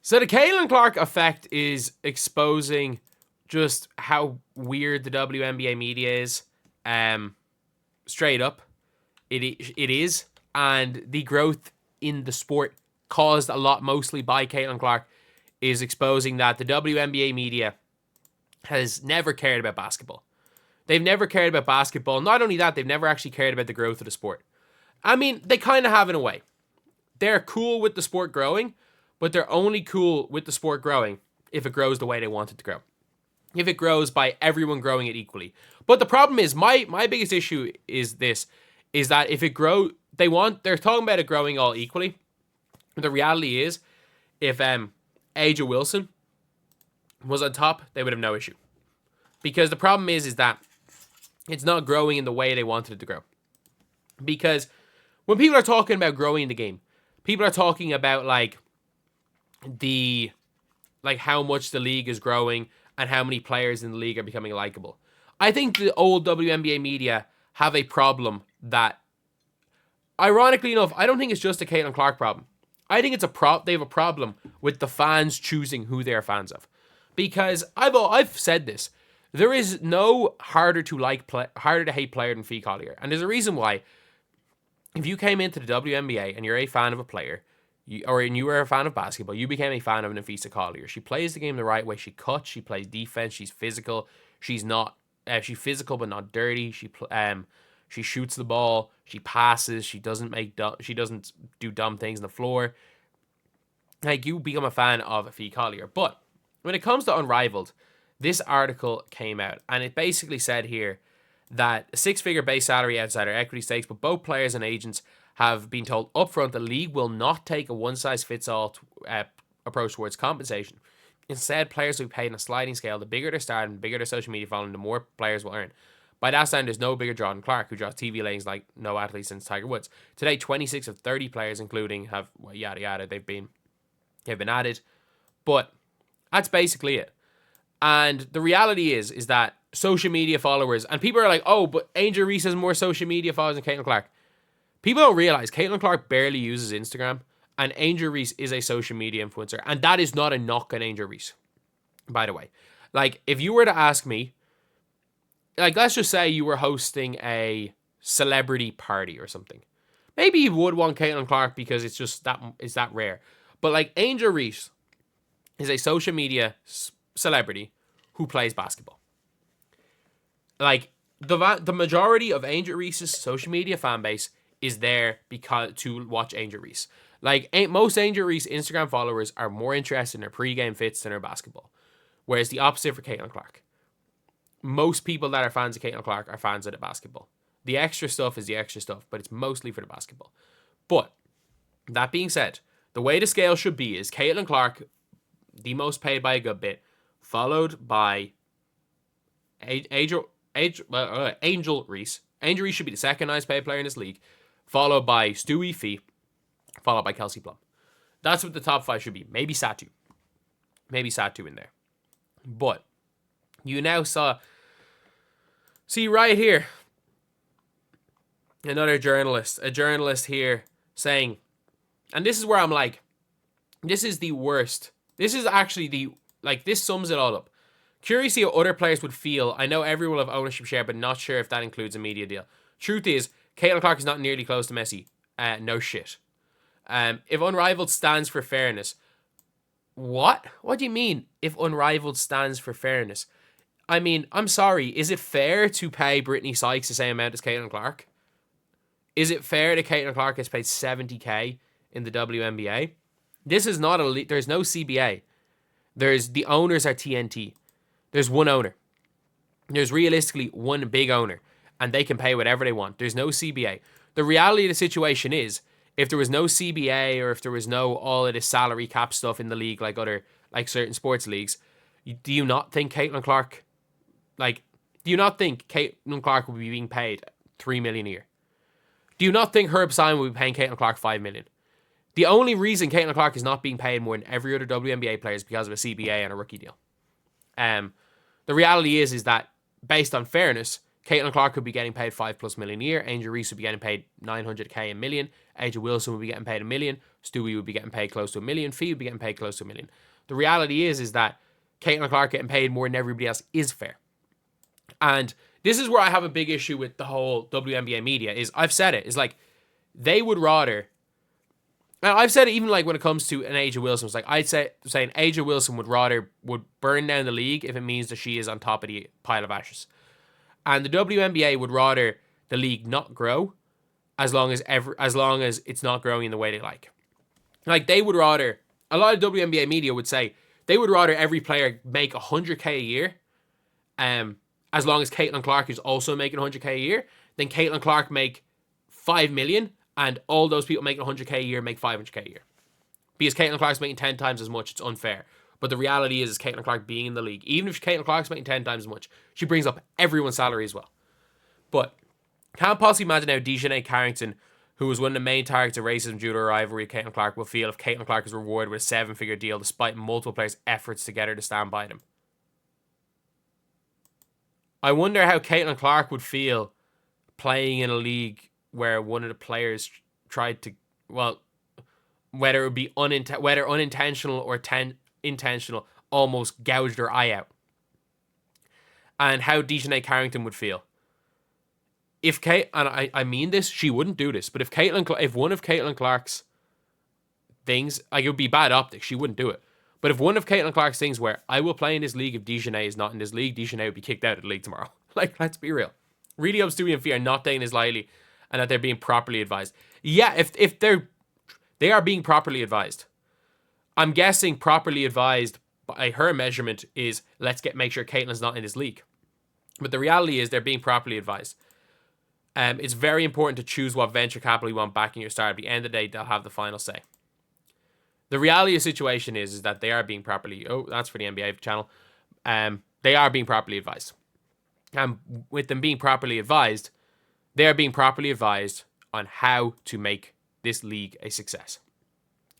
So the Caitlin Clark effect is exposing just how weird the WNBA media is. Straight up, it is, and the growth in the sport caused a lot mostly by Caitlin Clark is exposing that the WNBA media has never cared about basketball. They've never cared about basketball. Not only that, they've never actually cared about the growth of the sport. I mean, they kind of have in a way. They're cool with the sport growing, but they're only cool with the sport growing if it grows the way they want it to grow. If it grows by everyone growing it equally. But the problem is, my biggest issue is this, is that if it grow, they're talking about it growing all equally. The reality is, if Aja Wilson was on top, they would have no issue. Because the problem is that it's not growing in the way they wanted it to grow. Because when people are talking about growing the game, people are talking about how much the league is growing and how many players in the league are becoming likable. I think the old WNBA media have a problem that, ironically enough, I don't think it's just a Caitlin Clark problem. I think they have a problem with the fans choosing who they're fans of. Because I've said this, there is no harder to hate player than Fee Collier, and there's a reason why. If you came into the WNBA and you're a fan of a player, you were a fan of basketball, you became a fan of Nafisa Collier. She plays the game the right way. She cuts. She plays defense. She's physical. She's physical but not dirty. She shoots the ball. She passes. She doesn't do dumb things on the floor. You become a fan of Fee Collier. But when it comes to Unrivaled, this article came out and it basically said here that a six-figure base salary outside our equity stakes, but both players and agents have been told upfront the league will not take a one-size-fits-all approach towards compensation. Instead, players will be paid on a sliding scale. The bigger their start and the bigger their social media following, the more players will earn. By that standard, there's no bigger draw than Clark, who draws TV ratings like no athlete since Tiger Woods. Today, 26 of 30 players, including yada yada, they've been added. But that's basically it. And the reality is that social media followers, and people are like, oh, but Angel Reese has more social media followers than Caitlin Clark. People don't realize Caitlin Clark barely uses Instagram, and Angel Reese is a social media influencer. And that is not a knock on Angel Reese, by the way. If you were to ask me, let's just say you were hosting a celebrity party or something. Maybe you would want Caitlin Clark because it's just that rare. But Angel Reese is a social media celebrity who plays basketball. The majority of Angel Reese's social media fan base is there to watch Angel Reese. Most Angel Reese Instagram followers are more interested in her pre-game fits than her basketball. Whereas the opposite for Caitlin Clark. Most people that are fans of Caitlin Clark are fans of the basketball. The extra stuff is the extra stuff, but it's mostly for the basketball. But that being said, the way the scale should be is Caitlin Clark, the most paid by a good bit, followed by Angel Reese. Angel Reese should be the second highest paid player in this league, followed by Stewie Fee, followed by Kelsey Plum. That's what the top five should be. Maybe Satu. In there. But you now see right here, a journalist here saying, and this is where I'm like, this is the worst. This is actually this sums it all up. Curious to see how other players would feel. I know everyone will have ownership share, but not sure if that includes a media deal. Truth is, Caitlin Clark is not nearly close to Messi. No shit. If Unrivaled stands for fairness, what? What do you mean, if Unrivaled stands for fairness? I mean, I'm sorry, is it fair to pay Brittany Sykes the same amount as Caitlin Clark? Is it fair that Caitlin Clark gets paid $70,000 in the WNBA? This is not there's no CBA. The owners are TNT. There's one owner. There's realistically one big owner, and they can pay whatever they want. There's no CBA. The reality of the situation is, if there was no CBA or if there was no all of this salary cap stuff in the league like certain sports leagues, do you not think Caitlin Clark would be being paid $3 million a year? Do you not think Herb Simon would be paying Caitlin Clark $5 million? The only reason Caitlin Clark is not being paid more than every other WNBA player is because of a CBA and a rookie deal. The reality is that based on fairness, Caitlin Clark could be getting paid $5+ million a year. Angel Reese would be getting paid $900K a million. AJ Wilson would be getting paid $1 million. Stewie would be getting paid close to $1 million. Fee would be getting paid close to $1 million. The reality is that Caitlin Clark getting paid more than everybody else is fair. And this is where I have a big issue with the whole WNBA media. Is I've said it. Is like they would rather. Now I've said it even like when it comes to an AJ Wilson. It's like I'd say saying AJ Wilson would burn down the league if it means that she is on top of the pile of ashes. And the WNBA would rather the league not grow as long as it's not growing in the way they like. Like they would rather, a lot of WNBA media would say they would rather every player make $100K a year, as long as Caitlin Clark is also making $100K a year, than Caitlin Clark make $5 million and all those people making $100K a year make $500K a year. Because Caitlin Clark's making 10 times as much, it's unfair. But the reality is Caitlin Clark being in the league, even if Caitlin Clark's making 10 times as much, she brings up everyone's salary as well. But can't possibly imagine how Dejanay Carrington, who was one of the main targets of racism due to her rivalry with Caitlin Clark, will feel if Caitlin Clark is rewarded with a 7-figure deal despite multiple players' efforts to get her to stand by them. I wonder how Caitlin Clark would feel playing in a league where one of the players tried to, well, whether it would be unintentional or intentional, almost gouged her eye out. And how Dejanay Carrington would feel. And I mean this, she wouldn't do this, but if one of Caitlin Clark's things, like it would be bad optics, she wouldn't do it. But if one of Caitlin Clark's things where I will play in this league if Dejanay is not in this league, Dejanay would be kicked out of the league tomorrow. Like, let's be real. Really hope Stewie and Fee are not taking this lightly and that they're being properly advised. Yeah, if they are being properly advised. I'm guessing properly advised by her measurement is make sure Caitlin's not in this league. But the reality is they're being properly advised. It's very important to choose what venture capital you want backing your start. At the end of the day, they'll have the final say. The reality of the situation is that they are being properly... Oh, that's for the NBA channel. They are being properly advised. And with them being properly advised, they are being properly advised on how to make this league a success.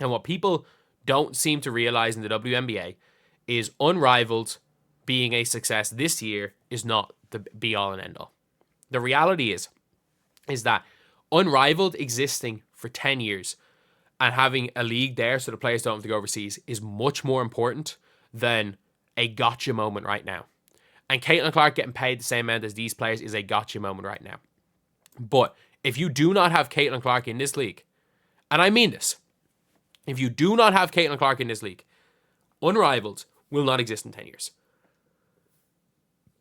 And what people don't seem to realize in the WNBA is Unrivaled being a success this year is not the be-all and end-all. The reality is that Unrivaled existing for 10 years and having a league there so the players don't have to go overseas is much more important than a gotcha moment right now. And Caitlin Clark getting paid the same amount as these players is a gotcha moment right now. But if you do not have Caitlin Clark in this league, and I mean this, if you do not have Caitlin Clark in this league, Unrivaled will not exist in 10 years.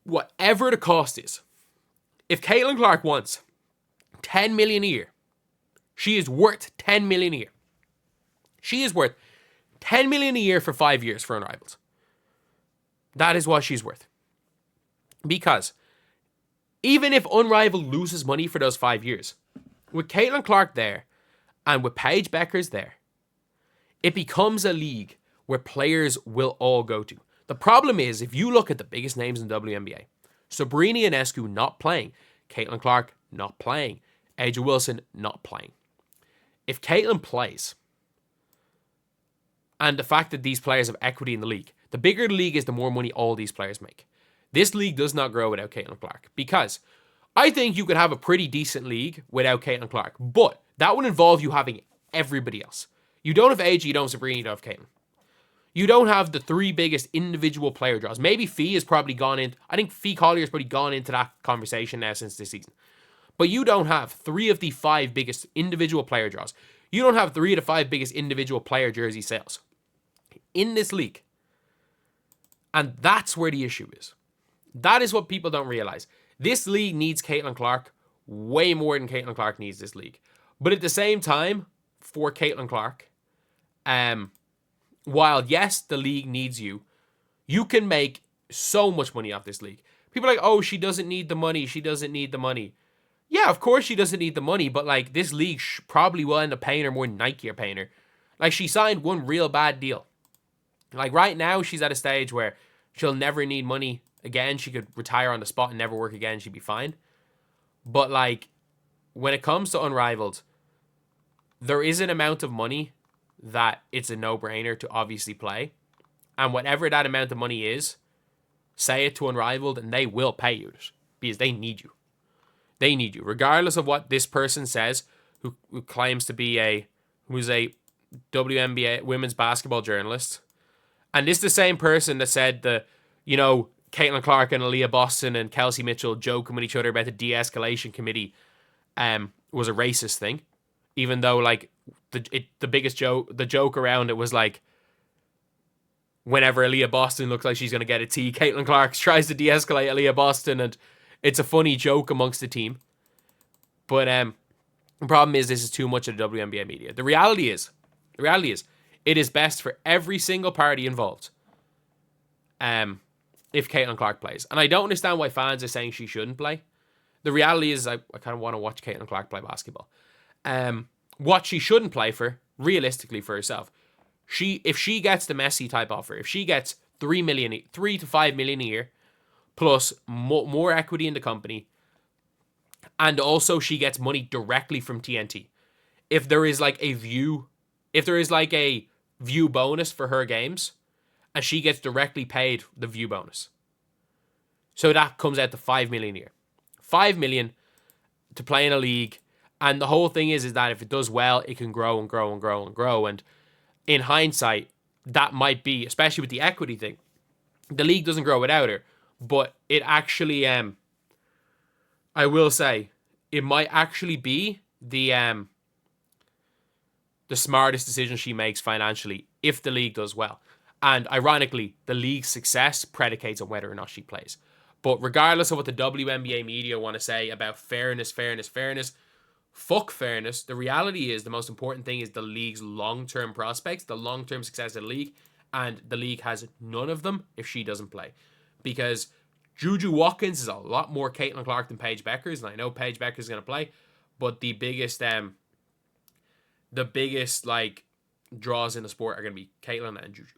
Whatever the cost is, if Caitlin Clark wants $10 million a year, she is worth $10 million a year. She is worth $10 million a year for 5 years for Unrivaled. That is what she's worth. Because even if Unrivaled loses money for those 5 years, with Caitlin Clark there and with Paige Beckers there, it becomes a league where players will all go to. The problem is, if you look at the biggest names in the WNBA, Sabrina Ionescu not playing, Caitlin Clark not playing, AJ Wilson not playing. If Caitlin plays, and the fact that these players have equity in the league, the bigger the league is, the more money all these players make. This league does not grow without Caitlin Clark, because I think you could have a pretty decent league without Caitlin Clark, but that would involve you having everybody else. You don't have AJ, you don't have Sabrina, you don't have Caitlin. You don't have the three biggest individual player draws. Maybe Fee has probably gone in. I think Fee Collier has probably gone into that conversation now since this season. But you don't have 3 of the 5 biggest individual player draws. You don't have 3 of the 5 biggest individual player jersey sales in this league. And that's where the issue is. That is what people don't realize. This league needs Caitlin Clark way more than Caitlin Clark needs this league. But at the same time, for Caitlin Clark, while yes, the league needs you, you can make so much money off this league. People are like, oh, she doesn't need the money. She doesn't need the money. Yeah, of course she doesn't need the money, but like this league probably will end up paying her more than Nike are paying her. Like she signed one real bad deal. Like right now she's at a stage where she'll never need money again. She could retire on the spot and never work again. She'd be fine. But like when it comes to Unrivaled, there is an amount of money that it's a no-brainer to obviously play. And whatever that amount of money is, say it to Unrivaled and they will pay you it. because they need you. They need you, regardless of what this person says, who claims to be who's a WNBA women's basketball journalist. And this is the same person that said Caitlin Clark and Aaliyah Boston and Kelsey Mitchell joking with each other about the de-escalation committee was a racist thing. Even though, like, the biggest joke, the joke around it was, like, whenever Aaliyah Boston looks like she's going to get a T, Caitlin Clark tries to de-escalate Aaliyah Boston, and it's a funny joke amongst the team. But the problem is this is too much of the WNBA media. The reality is, it is best for every single party involved if Caitlin Clark plays. And I don't understand why fans are saying she shouldn't play. The reality is I kind of want to watch Caitlin Clark play basketball. What she shouldn't play for, realistically for herself, if she gets the Messi type offer, if she gets $3 to $5 million a year, plus more equity in the company, and also she gets money directly from TNT. If there is like a view bonus for her games, and she gets directly paid the view bonus. So that comes out to $5 million a year. $5 million to play in a league. And the whole thing is that if it does well, it can grow and grow and grow and grow. And in hindsight, that might be, especially with the equity thing, the league doesn't grow without her. But it actually, I will say, it might actually be the smartest decision she makes financially if the league does well. And ironically, the league's success predicates on whether or not she plays. But regardless of what the WNBA media want to say about fairness, fuck fairness. The reality is the most important thing is the league's long-term prospects, the long-term success of the league, and the league has none of them if she doesn't play. Because Juju Watkins is a lot more Caitlin Clark than Paige Beckers, and I know Paige Beckers is going to play, but the biggest like draws in the sport are going to be Caitlin and Juju.